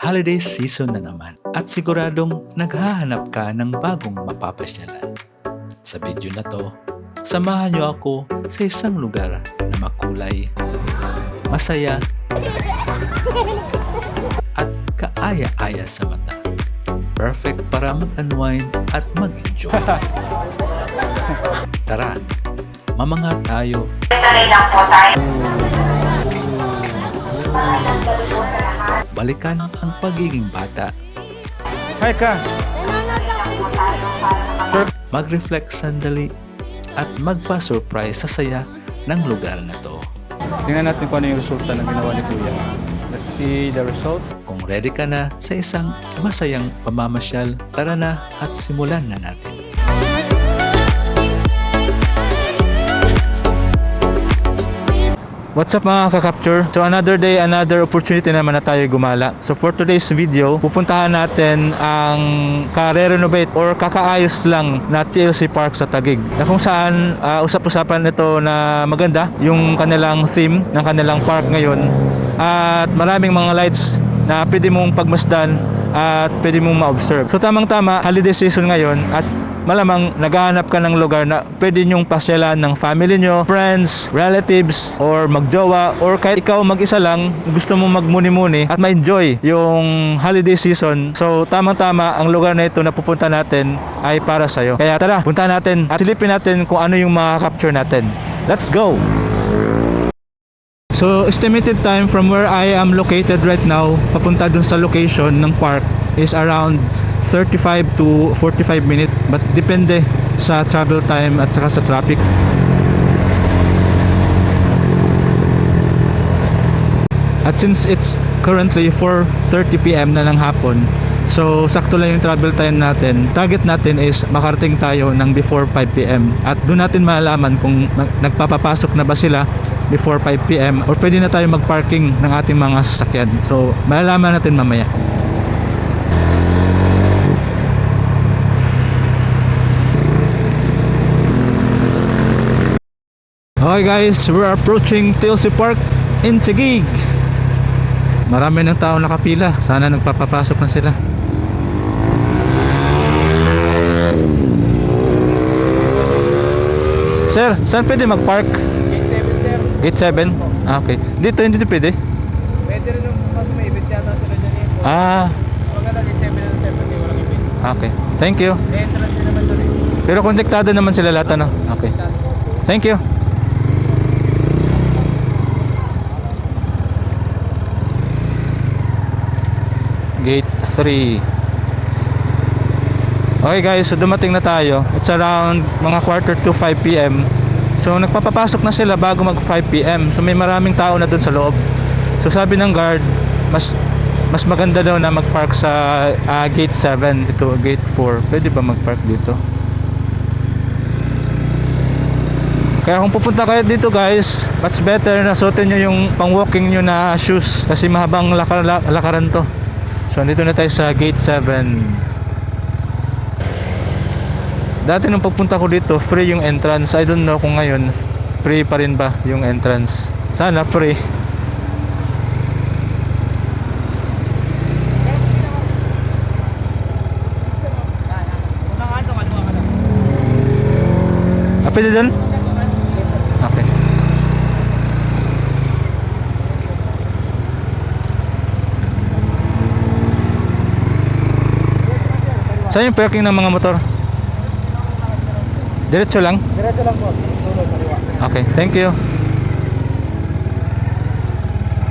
Holiday season na naman at siguradong naghahanap ka ng bagong mapapasyalan. Sa video na to, samahan niyo ako sa isang lugar na makulay, masaya, at kaaya-aya sa mata. Perfect para mag-unwind at mag-enjoy. Tara, mamanga tayo. Balikan ang pagiging bata. Hi ka! Mag-reflect sandali at magpa-surprise sa saya ng lugar na to. Tingnan natin kung ano yung resulta ng ginawa ni Kuya. Let's see the result. Kung ready ka na sa isang masayang pamamasyal, tara na at simulan na natin. What's up mga ka-capture? So another day, another opportunity naman na tayo gumala. So for today's video, pupuntahan natin ang ka-renovate or kakaayos lang na TLC Park sa Taguig. Na kung saan usap-usapan ito na maganda yung kanilang theme ng kanilang park ngayon. At maraming mga lights na pwede mong pagmasdan at pwede mong ma-observe. So tamang-tama, holiday season ngayon at malamang naghahanap ka ng lugar na pwede nyong pasyalan ng family nyo, friends, relatives, or magjowa, or kahit ikaw mag-isa lang, gusto mong magmuni-muni at ma-enjoy yung holiday season. So tamang-tama ang lugar na ito na pupunta natin ay para sa'yo. Kaya tara, punta natin at silipin natin kung ano yung capture natin. Let's go! So estimated time from where I am located right now papunta dun sa location ng park is around 35 to 45 minutes, but depende sa travel time at saka sa traffic. At since it's currently 4:30 PM na ng hapon, so sakto lang yung travel time natin. Target natin is makarating tayo ng before 5 PM at doon natin malalaman kung nagpapapasok na ba sila before 5 PM or pwede na tayo mag-parking ng ating mga sasakyan. So malalaman natin mamaya. Okay guys, we're approaching TLC Park in Taguig. Marami ng tao nakapila. Sana nagpapapasok na sila. Sir, saan pwede mag-park? Gate 7, sir. Gate 7? Ah, okay. Dito, hindi pwede? Pwede rin yung mas may event yata sila dyan eh. Ah, Maganda gate 7 na sir, pwede walang event. okay. Thank you. May entrance din naman doon eh. Pero kontaktado naman sila lahat, ano? Okay. Thank you. Gate 3. Okay guys, so dumating na tayo. It's around mga quarter to 5 PM. So nagpapapasok na sila bago mag 5 PM. So may maraming tao na dun sa loob. So sabi ng guard, mas maganda daw na mag-park sa gate 7. Ito, gate 4. Pwede ba mag-park dito? Kaya kung pupunta kayo dito guys, much better na suotin nyo yung pang walking nyo na shoes kasi mahabang lakaran to. So dito na tayo sa gate 7. Dati nung pagpunta ko dito, free yung entrance. I don't know kung ngayon free pa rin ba yung entrance. Sana free. Pwede dun? Okay. Saan yung parking ng mga motor? Diretso lang? Diretso lang po. Sunod, kaliwa. Okay, thank you.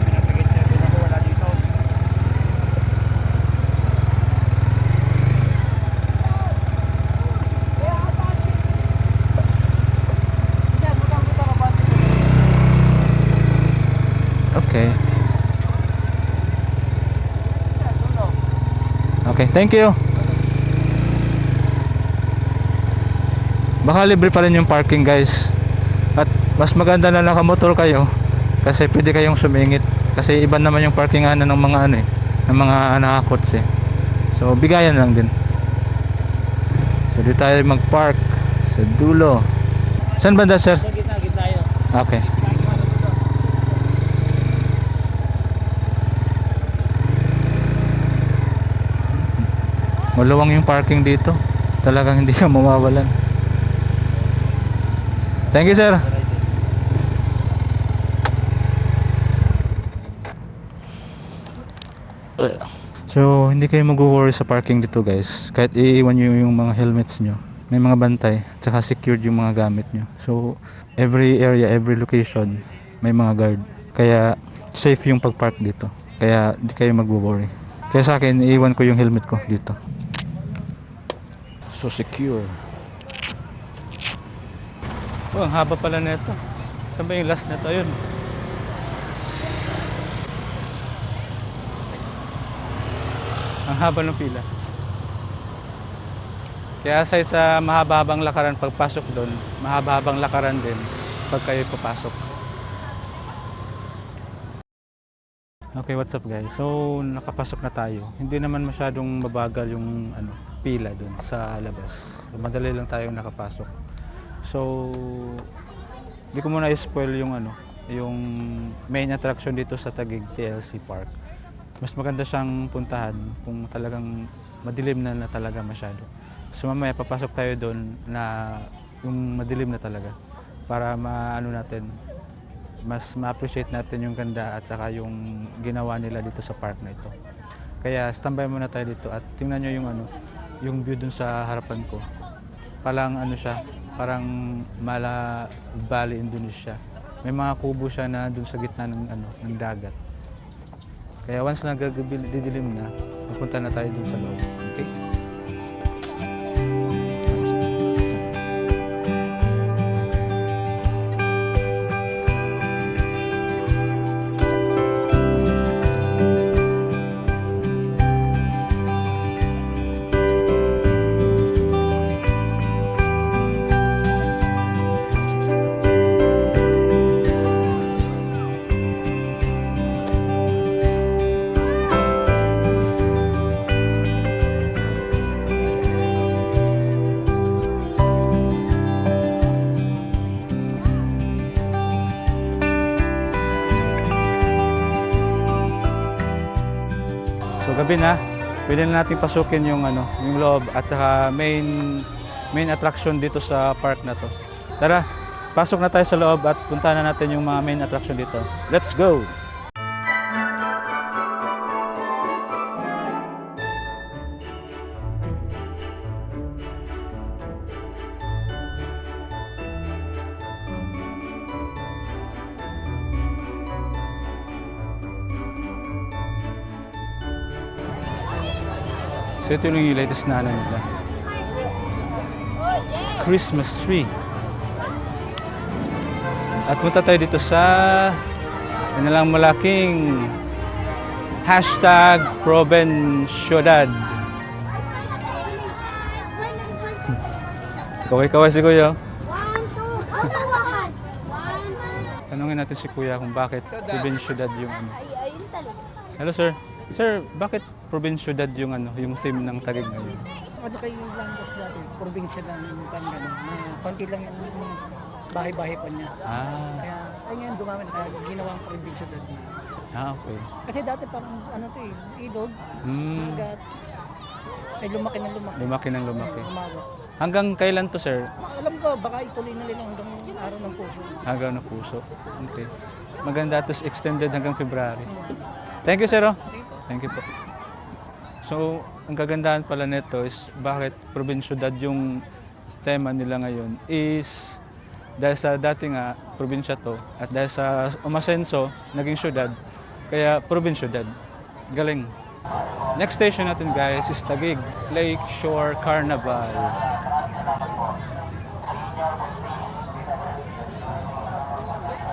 Nasa gate 7 ako, wala dito. Okay. Okay, thank you. Baka libre pa rin yung parking guys. At mas maganda na nakamotor kayo kasi pwede kayong sumingit. Kasi iba naman yung parkingan ng mga ano eh, ng mga nakakots eh. So bigayan lang din. So dito tayo mag-park sa dulo. Saan banda sir? Sa gitna yun. Okay. Maluwang yung parking dito. Talagang hindi ka mawawalan. Thank you, sir. So, hindi kayo mag-worry sa parking dito, guys. Kahit iiwan nyo yung mga helmets nyo, may mga bantay, tsaka secured yung mga gamit nyo. So, every area, every location, may mga guard. Kaya, safe yung pag-park dito. Kaya, hindi kayo mag-worry. Kaya sa akin, iiwan ko yung helmet ko dito. So secure. Oh, ang haba pala nito. Saan ba yung last nito? Ayun. Ang haba ng pila. Kaya aside sa mahaba-habang lakaran pagpasok doon, mahaba-habang lakaran din pag kayo papasok. Okay, what's up guys? So, nakapasok na tayo. Hindi naman masyadong mabagal yung pila doon sa labas. Madali lang tayong nakapasok. So, hindi ko muna i-spoil yung yung main attraction dito sa Taguig TLC Park. Mas maganda siyang puntahan kung talagang madilim na talaga masyado. So mamaya papasok tayo doon na yung madilim na talaga para natin, mas ma-appreciate natin yung ganda at saka yung ginawa nila dito sa park na ito. Kaya standby muna tayo dito at tingnan nyo yung view dun sa harapan ko. Parang siya, parang Mala Valley, Indonesia. May mga kubo siya na dun sa gitna ng dagat. Kaya once na didilim na, pupunta na tayo dun sa loob. Okay? So gabi na, pwede na natin pasukin yung loob at saka main attraction dito sa park na to. Tara, pasok na tayo sa loob at punta na natin yung mga main attraction dito. Let's go! So ito yung latest na nila. Christmas tree. At punta tayo dito sa nalang malaking #ProvenCiudad. Kaway-kaway si Kuya. Tanungin natin si Kuya kung bakit ProvenCiudad yung Hello sir. Sir, bakit ProvenCiudad yung yung theme ng Taguig ngayon? Ano kayo yung landas dati? Probinsya lang yung gano'n. Konti lang yung bahay-bahay pa niya. Kaya ngayon dumami na kaya ginawang probinsya dati. Okay. Kasi dati parang ilog, dagat. Ay lumaki ng lumaki. Lumaki ng lumaki. Umaga. Hanggang kailan to sir? Alam ko, baka ituloy na nila hanggang araw ng puso. Hanggang ng puso. Okay. Maganda, tapos extended hanggang February. Thank you sir. Thank you po. So, ang kagandahan pala nito is bakit ProvenCiudad yung tema nila ngayon is dahil sa dati nga probinsya to at dahil sa umasenso naging syudad kaya ProvenCiudad. Galing. Next station natin guys is Taguig Lake Shore Carnival.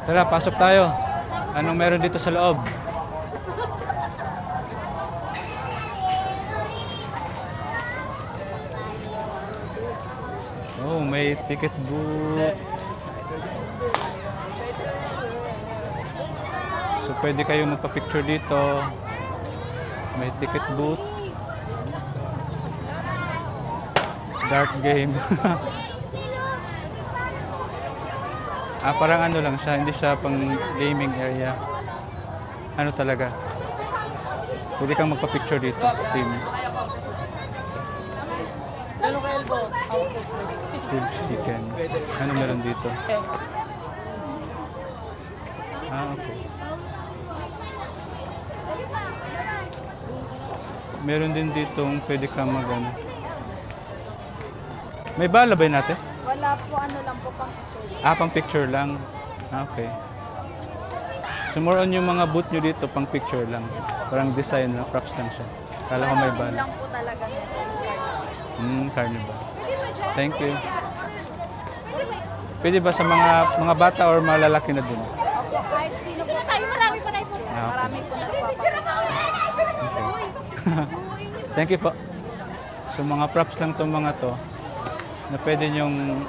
Tara, pasok tayo. Anong meron dito sa loob? Oh, may ticket booth. So, pwede kayo magpa-picture dito. May ticket booth. Dart game. Parang lang siya, hindi siya pang gaming area. Ano talaga? Pwede kang magpa-picture dito, team. Grilled chicken. Ano meron dito? Okay. Meron din ditong pwede ka ano. May bala ba yun natin? Wala po, ano lang po pang picture. Pang picture lang. Okay. So more on yung mga booth nyo dito, pang picture lang. Parang design na, props lang siya. Kala ko may Yun bala. lang po talaga nito is card. Carnival. Thank you. Pwede ba sa mga bata or mga lalaki na din? Opo, kahit sino po tayo, marami po tayo po. Okay. Marami po nagpapakita. Thank you po. So mga props lang tong mga to na pwede nyong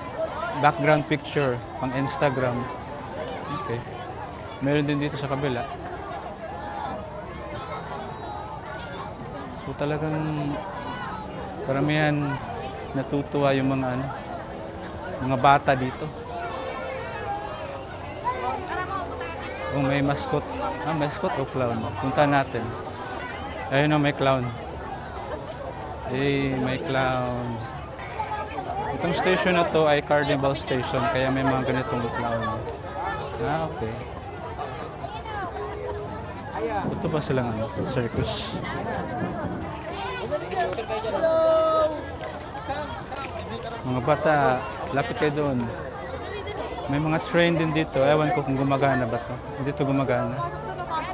background picture pang Instagram. Okay. Meron din dito sa kabila. So talagang karamihan natutuwa yung mga bata dito. Oh, may mascot. Mascot o clown? Punta natin. Ayun na, may clown. May clown. Itong station na to ay Carnival Station, kaya may mga ganitong clown. Okay. Ito ba silang circus? Mga bata, lapit kayo doon. May mga train din dito. Ewan ko kung gumagana ba to. Hindi to gumagana.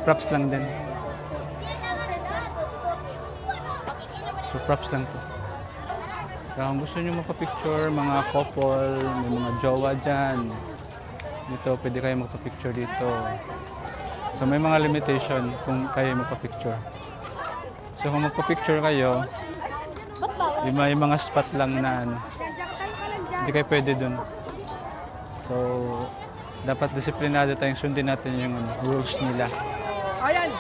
Props lang din. So props lang to. Kaya kung gusto nyo magpa-picture, mga couple, may mga jowa dyan. Dito, pwede kayo magpa-picture dito. So may mga limitation kung kayo magpa-picture. So kung magpa-picture kayo, may mga spot lang na hindi kayo pwede dun. So dapat disiplinado tayong sundin natin yung rules nila. Ayan!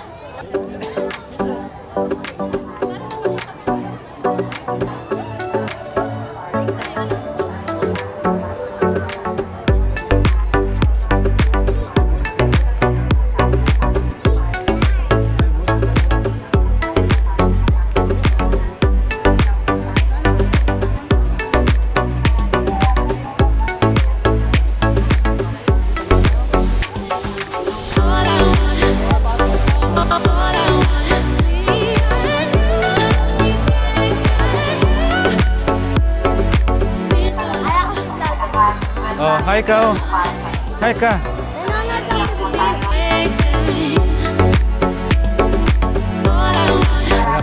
Oh, hi ka. Oh. Hi ka.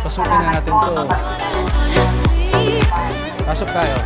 Pasukin na natin to. Pasok tayo.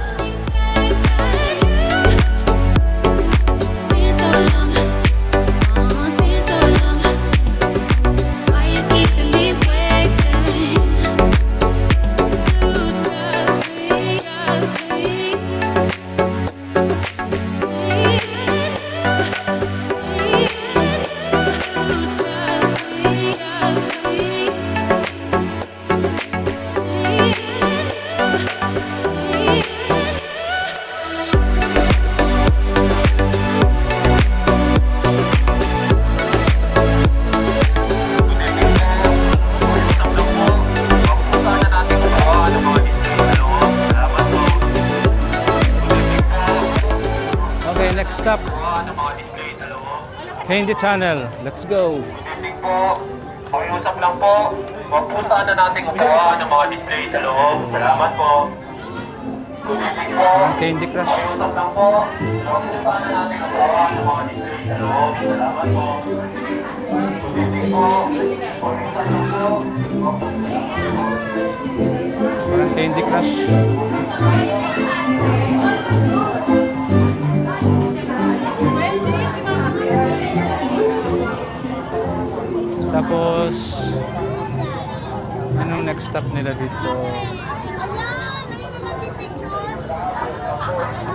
Okay, next stop. Candy Tunnel. Let's go. Evening po. Pakiusap lang po. Huwag po sana nating upuan ng mga display sa loob. Salamat po. Good evening po. Candy Crush. Pakiusap lang po. Huwag po sana nating upuan ng mga display sa loob. Salamat po. Good evening po. Pakiusap lang po. Huwag po Parang Candy Crush. Tapos anong next stop nila dito?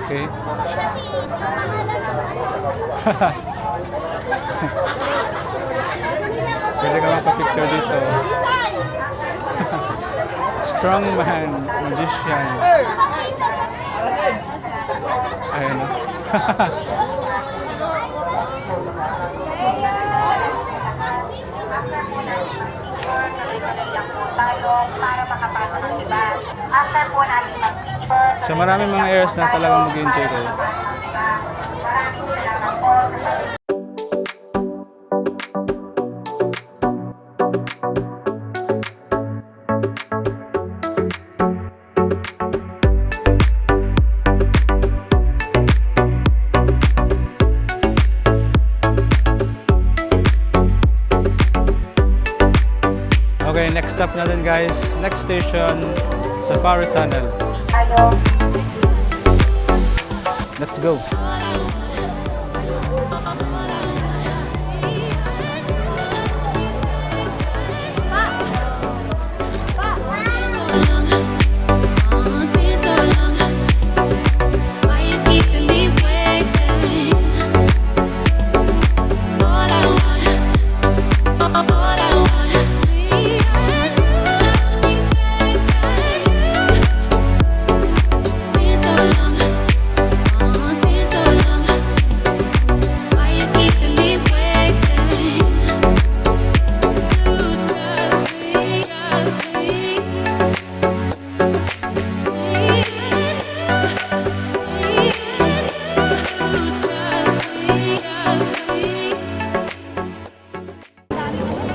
Okay. Pwede ka magpa-picture dito. Strongman, magician. Ayun o. tayo para makapasok ng iba. After po natin mag-finish So maraming mga areas na talagang mag-enjoy kayo. Okay, next stop natin guys. Next station, Safari Tunnel. Let's go.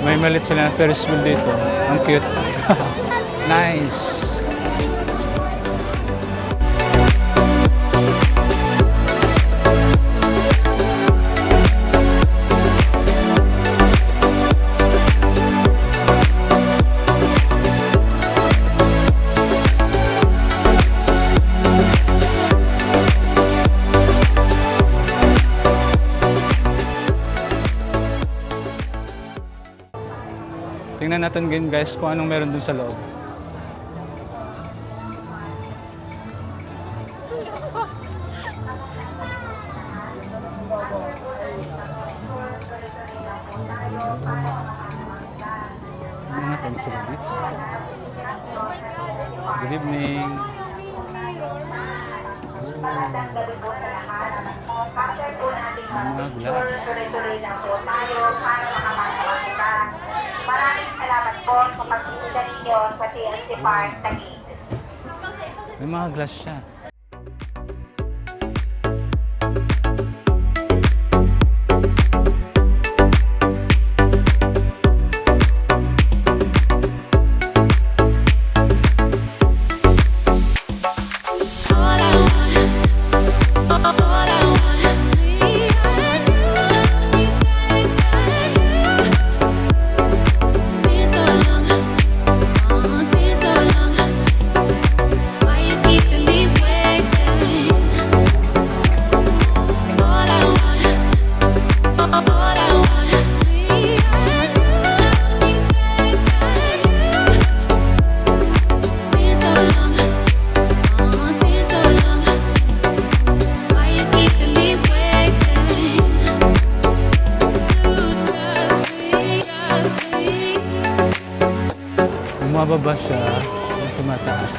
May malit sila na Ferris wheel dito. Ang cute. Nice. Tingnan natin din guys kung anong meron dun sa loob. Tingnan natin sila dito. Good evening. Mga glass. Tuloy-tuloy lang po tayo para makapasok kita. Maraming salamat po sa pagbibigay ninyo sa TNC Park Taguig. May mga glass siya. Bumababa siya, tumataas.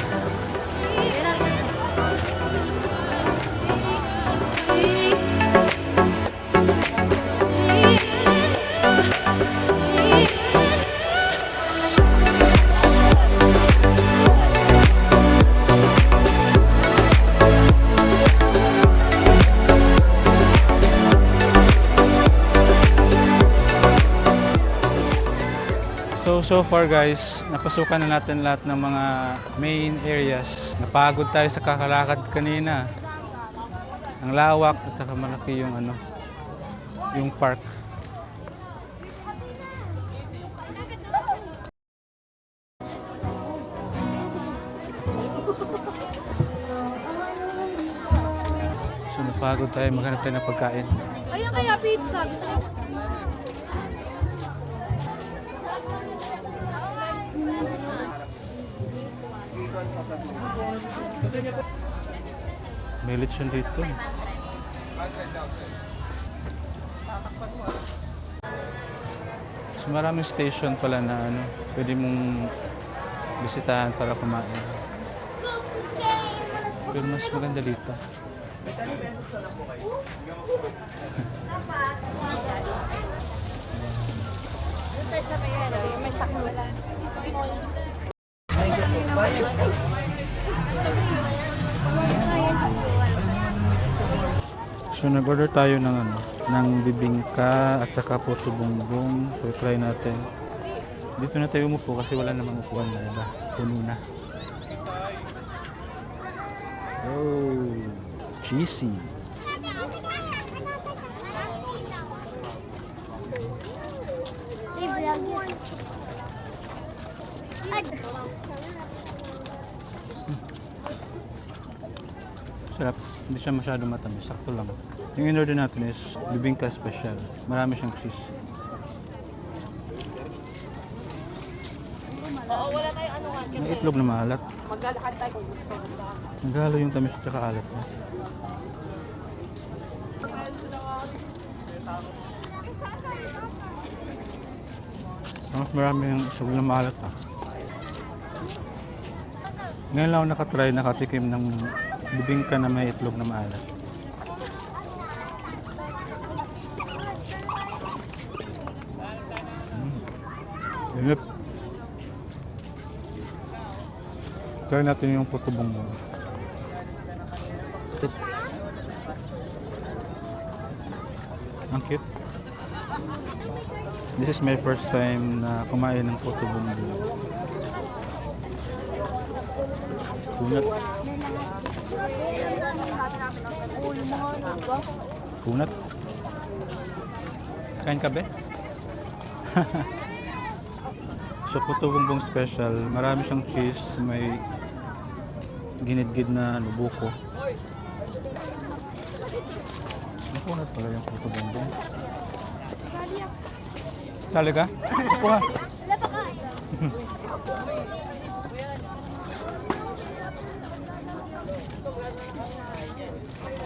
So far guys, napasukan na natin lahat ng mga main areas. Napagod tayo sa kakalakad kanina. Ang lawak at saka malaki yung yung park. So napagod tayo, maghanap tayo ng pagkain. Ayun kaya pizza. Gusto mo? May lechon dito. So maraming station pala na pwede mong bisitahan para kumain. Pero mas maganda dito. May sakmulan. So nag-order tayo ng ng bibingka at saka puto bongbong. So try natin. Dito na tayo umupo kasi wala namang upuan na iba. Puno na. Oh, cheesy. Sarap. Hindi siya masyado matamis. Sakto lang. Yung in-order natin is bibingka special. Marami siyang cheese. Oo, wala tayong ano nga. May itlog na maalat. Maglalakad tayo kung gusto. Naghalo yung tamis at saka alat na. Mas marami yung itlog na maalat ha. Ngayon lang ako nakatikim ng bibingka na may itlog na maalat. Inip. Try natin yung puto bongbong. Ang cute. This is my first time na kumain ng puto bongbong. Kunat. Kunat. Kain ka ba? So puto bongbong special, marami siyang cheese, may ginidgid na buko. Ang kunat pala yung puto bongbong. Sali ka? Upo ka.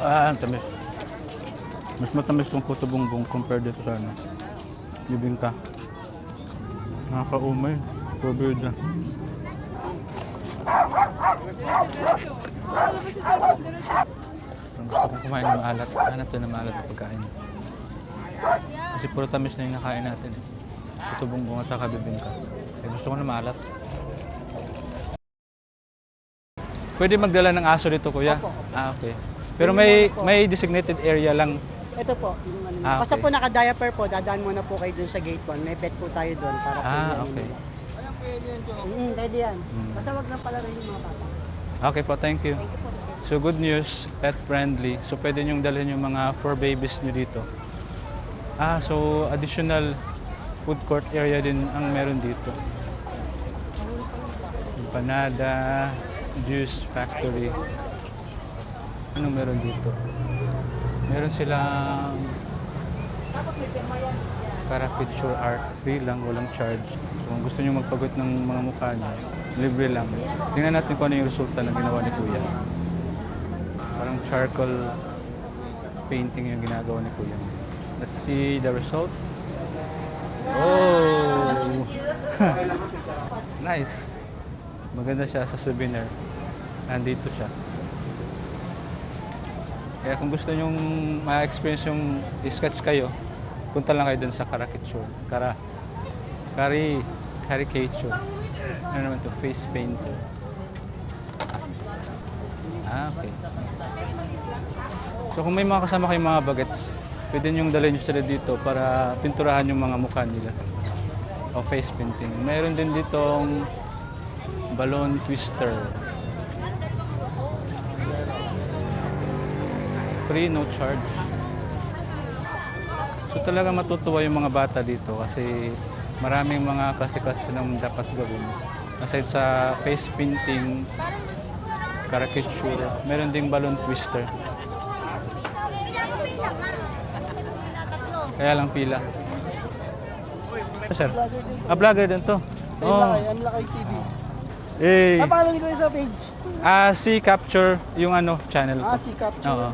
Ang tamis. Mas matamis tong puto bongbong compared dito sa bibingka. Nakakaumay. Probida. Gusto kong kumain ng maalat. Hanap tayo ng maalat na pagkain. Kasi puro tamis na yung nakain natin. Puto bongbong at saka bibingka. Gusto ko na maalat. Pwede magdala ng aso dito, kuya? Opo. Ah, okay. Pero may designated area lang. Ito po, yung ano. Ah, Basta okay. po naka-diaper po, dadaan muna po kayo dun sa gate 1. May vet po tayo dun para po Ah, yan okay. nila. Pwede yan. Mm. Basta wag nang pala rin yung mga bata. Okay po, thank you. Thank you po. So good news, pet friendly. So pwede nyong dalhin yung mga fur babies nyo dito. So additional food court area din ang meron dito. Empanada, juice factory. Anong meron dito? Meron silang caricature art. Free lang, walang charge. So kung gusto nyo magpagod ng mga mukha nyo, libre lang. Tingnan natin kung ano yung resulta na ginawa ni Kuya. Parang charcoal painting yung ginagawa ni Kuya. Let's see the result. Oh! Nice! Maganda siya sa souvenir. Nandito siya. Kaya kung gusto nyong ma-experience yung sketch kayo, punta lang kayo dun sa caricature. Caricature. Ano naman to? Face painter. Okay. So kung may mga kasama kayong mga bagets, pwede nyong dalhin nyo sila dito para pinturahan yung mga mukha nila. O face painting. Mayroon din ditong balloon twister. Free, no charge. So talaga matutuwa yung mga bata dito kasi maraming mga klase-klase ng dapat gawin. Aside sa face painting, caricature, meron ding balloon twister. Kaya lang pila. Sir, vlogger din to. Amlakay TV. Eh, Pangalan ko sa page. si Capture yung channel ko. Si Capture. Oo.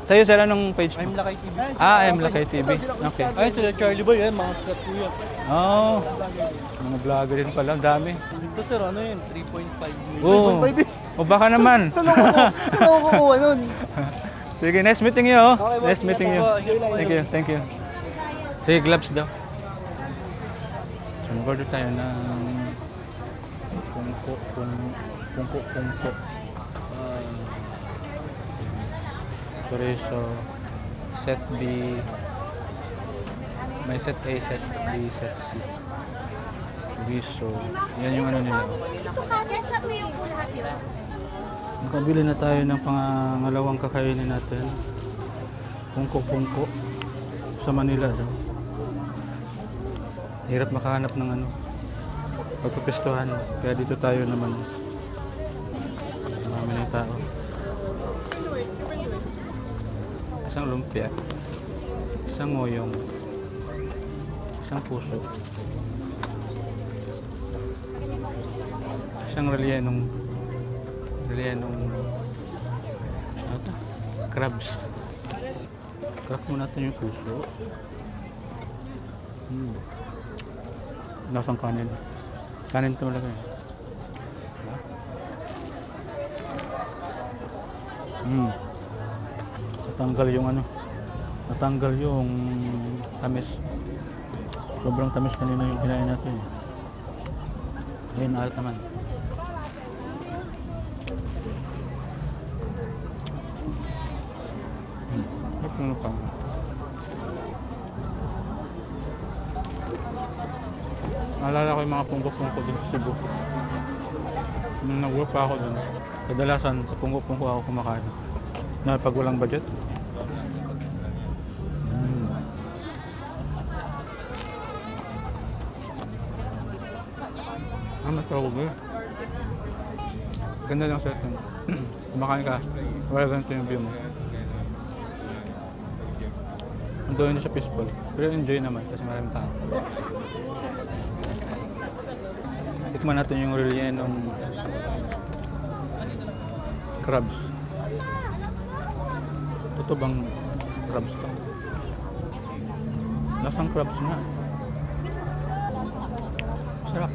Sa'yo sir, anong page mo? I'm Lakay TV. I'm Lakay TV. Okay. Ay, sila Charlie Boy, mga skat ko yan. Oh. Mga vlogger din pala, ang dami. Ito sir, ano yun? 3.5 million. Oo. O baka naman. Saan ako kukuha nun? Sige, nice meeting you. Oh. Okay, boss. Nice meeting you. Thank you, thank you. Sige, gloves daw. So, mag-order tayo ng pungko. Chorizo, set B, may set A, set B, set C. So, yan yung ano nila. Nakabili na tayo ng pangalawang kakainin natin. Pungko-pungko sa Manila daw. Hirap makahanap ng ano pagpapistuhan, kaya dito tayo naman. Marami na tao. Isang lumpia, isang ngoyong, isang puso, isang rellenong crabs. Crack mo natin yung puso. Lasang kanin. Kanin talaga eh. Natanggal yung ano. Natanggal yung tamis. Sobrang tamis kanina yung kinain natin. Ngayon alat naman. Ano pa? Naalala ko yung mga pungko-pungko dun sa Cebu. Nung nag-work pa ako dun, kadalasan sa pungko-pungko ako kumakain. Na pag walang budget. Mas tawag eh. Ganda lang sa ito. Kumakain ka, wala ganito yung view mo. Doon siya peaceful, pero enjoy naman kasi maraming tao. Tikman natin yung rellenong crabs. Ito bang crabs to? Lasang crabs nga. Sarap.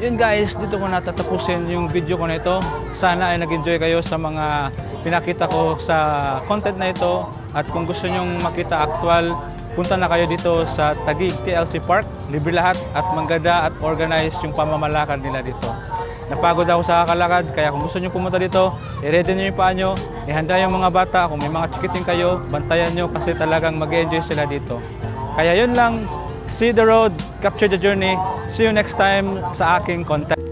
Yun guys, dito ko natatapusin yung video ko na ito. Sana ay nag-enjoy kayo sa mga pinakita ko sa content na ito. At kung gusto nyong makita actual, punta na kayo dito sa Taguig TLC Park. Libre lahat at mangganda at organized yung pamamalakad nila dito. Napagod ako sa kakalakad, kaya kung gusto nyo pumunta dito, i-ready nyo yung paa nyo, ihanda yung mga bata. Kung may mga chikiting kayo, bantayan nyo kasi talagang mag-enjoy sila dito. Kaya yun lang. See the road, capture the journey. See you next time sa aking content.